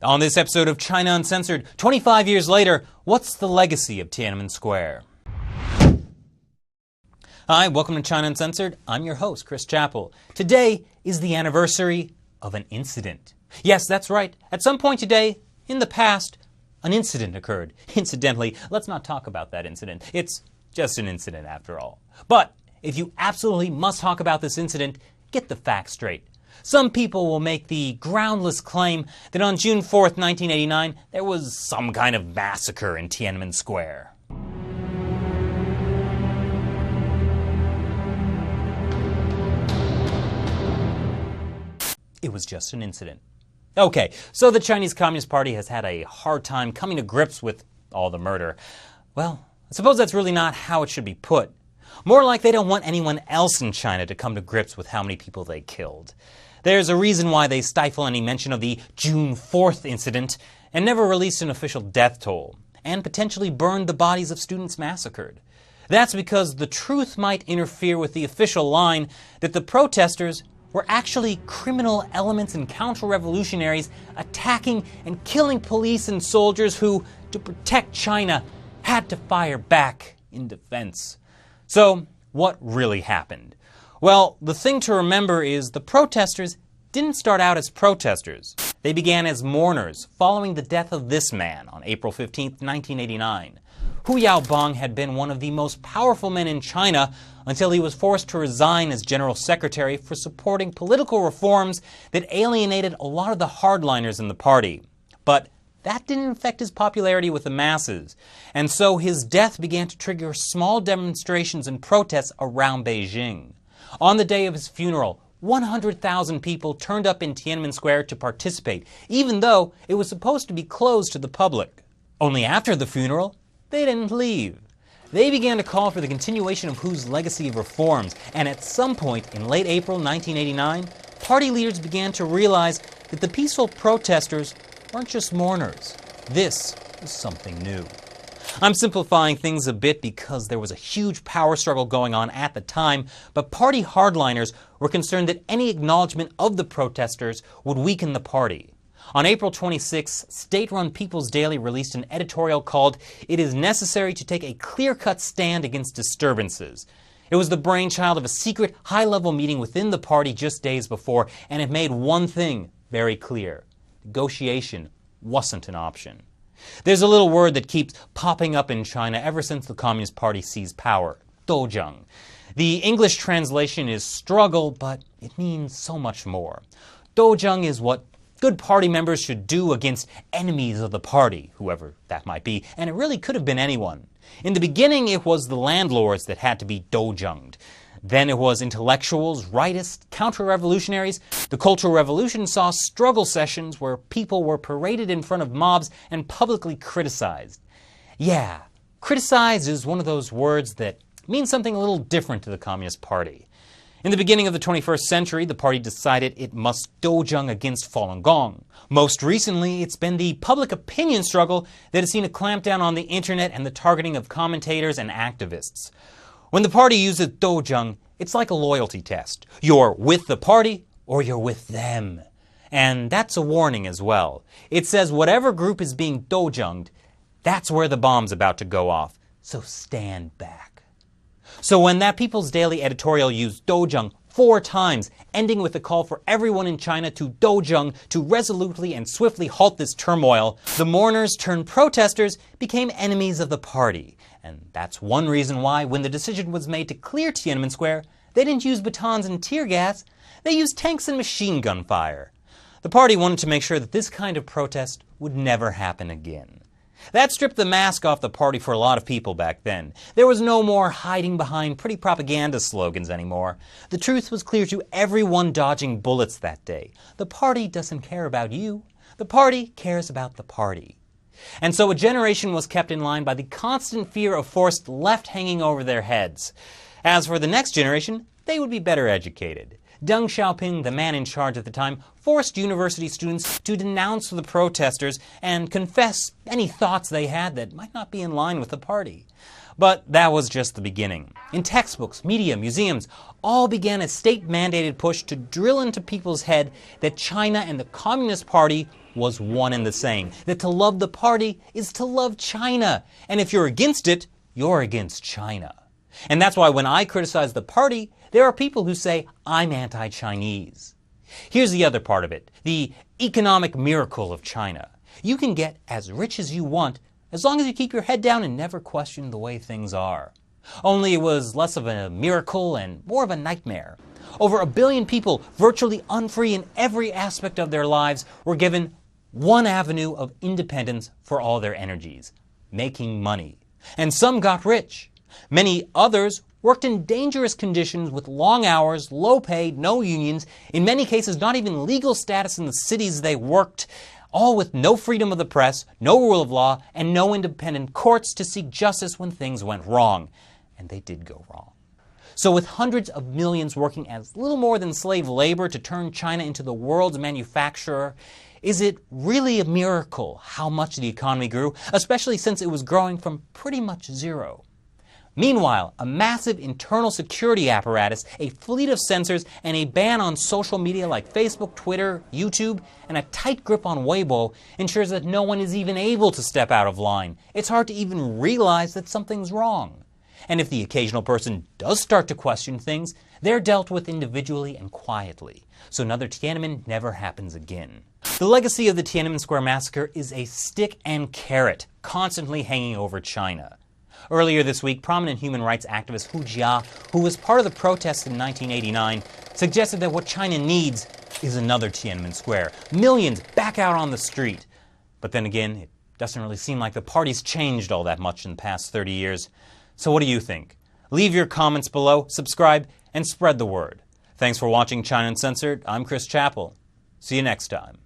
On this episode of China Uncensored, 25 years later, what's the legacy of Tiananmen Square? Hi, welcome to China Uncensored. I'm your host, Chris Chappell. Today is the anniversary of an incident. Yes, that's right. At some point today, in the past, an incident occurred. Incidentally, let's not talk about that incident. It's just an incident after all. But if you absolutely must talk about this incident, get the facts straight. Some people will make the groundless claim that on June 4th, 1989, there was some kind of massacre in Tiananmen Square. It was just an incident. Okay, so the Chinese Communist Party has had a hard time coming to grips with all the murder. Well, I suppose that's really not how it should be put. More like they don't want anyone else in China to come to grips with how many people they killed. There's a reason why they stifle any mention of the June 4th incident and never released an official death toll, and potentially burned the bodies of students massacred. That's because the truth might interfere with the official line that the protesters were actually criminal elements and counter-revolutionaries attacking and killing police and soldiers who, to protect China, had to fire back in defense. So, what really happened? Well, the thing to remember is the protesters didn't start out as protesters. They began as mourners following the death of this man on April 15, 1989. Hu Yaobang had been one of the most powerful men in China until he was forced to resign as general secretary for supporting political reforms that alienated a lot of the hardliners in the party. But that didn't affect his popularity with the masses, and so his death began to trigger small demonstrations and protests around Beijing. On the day of his funeral, 100,000 people turned up in Tiananmen Square to participate, even though it was supposed to be closed to the public. Only after the funeral, they didn't leave. They began to call for the continuation of Hu's legacy of reforms, and at some point in late April 1989, party leaders began to realize that the peaceful protesters weren't just mourners. This was something new. I'm simplifying things a bit because there was a huge power struggle going on at the time, but party hardliners were concerned that any acknowledgement of the protesters would weaken the party. On April 26, state-run People's Daily released an editorial called "It is necessary to take a clear-cut stand against disturbances." It was the brainchild of a secret high-level meeting within the party just days before, and it made one thing very clear: negotiation wasn't an option. There's a little word that keeps popping up in China ever since the Communist Party seized power: dojang. The English translation is struggle, but it means so much more. Dojang is what good party members should do against enemies of the party, whoever that might be, and it really could have been anyone. In the beginning, it was the landlords that had to be dojanged. Then it was intellectuals, rightists, counter-revolutionaries. The Cultural Revolution saw struggle sessions where people were paraded in front of mobs and publicly criticized. Yeah, criticize is one of those words that means something a little different to the Communist Party. In the beginning of the 21st century, the party decided it must dojang against Falun Gong. Most recently, it's been the public opinion struggle that has seen a clampdown on the internet and the targeting of commentators and activists. When the party uses dojang, it's like a loyalty test. You're with the party or you're with them. And that's a warning as well. It says whatever group is being dojanged, that's where the bomb's about to go off. So stand back. So when that People's Daily editorial used dojang 4 times, ending with a call for everyone in China to dojang to resolutely and swiftly halt this turmoil, the mourners turned protesters became enemies of the party. And that's one reason why, when the decision was made to clear Tiananmen Square, they didn't use batons and tear gas, they used tanks and machine gun fire. The party wanted to make sure that this kind of protest would never happen again. That stripped the mask off the party for a lot of people back then. There was no more hiding behind pretty propaganda slogans anymore. The truth was clear to everyone dodging bullets that day. The party doesn't care about you. The party cares about the party. And so a generation was kept in line by the constant fear of forced left hanging over their heads. As for the next generation, they would be better educated. Deng Xiaoping, the man in charge at the time, forced university students to denounce the protesters and confess any thoughts they had that might not be in line with the party. But that was just the beginning. In textbooks, media, museums, all began a state-mandated push to drill into people's head that China and the Communist Party was one and the same, that to love the party is to love China. And if you're against it, you're against China. And that's why when I criticize the party, there are people who say I'm anti-Chinese. Here's the other part of it, the economic miracle of China. You can get as rich as you want as long as you keep your head down and never question the way things are. Only it was less of a miracle and more of a nightmare. Over 1 billion people, virtually unfree in every aspect of their lives, were given one avenue of independence for all their energies, making money. And some got rich. Many others worked in dangerous conditions with long hours, low pay, no unions, in many cases not even legal status in the cities they worked, all with no freedom of the press, no rule of law, and no independent courts to seek justice when things went wrong. And they did go wrong. So with hundreds of millions working as little more than slave labor to turn China into the world's manufacturer, is it really a miracle how much the economy grew, especially since it was growing from pretty much zero? Meanwhile, a massive internal security apparatus, a fleet of censors, and a ban on social media like Facebook, Twitter, YouTube, and a tight grip on Weibo ensures that no one is even able to step out of line. It's hard to even realize that something's wrong. And if the occasional person does start to question things, they're dealt with individually and quietly. So another Tiananmen never happens again. The legacy of the Tiananmen Square massacre is a stick and carrot constantly hanging over China. Earlier this week, prominent human rights activist Hu Jia, who was part of the protests in 1989, suggested that what China needs is another Tiananmen Square. Millions back out on the street. But then again, it doesn't really seem like the party's changed all that much in the past 30 years. So what do you think? Leave your comments below, subscribe, and spread the word. Thanks for watching China Uncensored. I'm Chris Chappell. See you next time.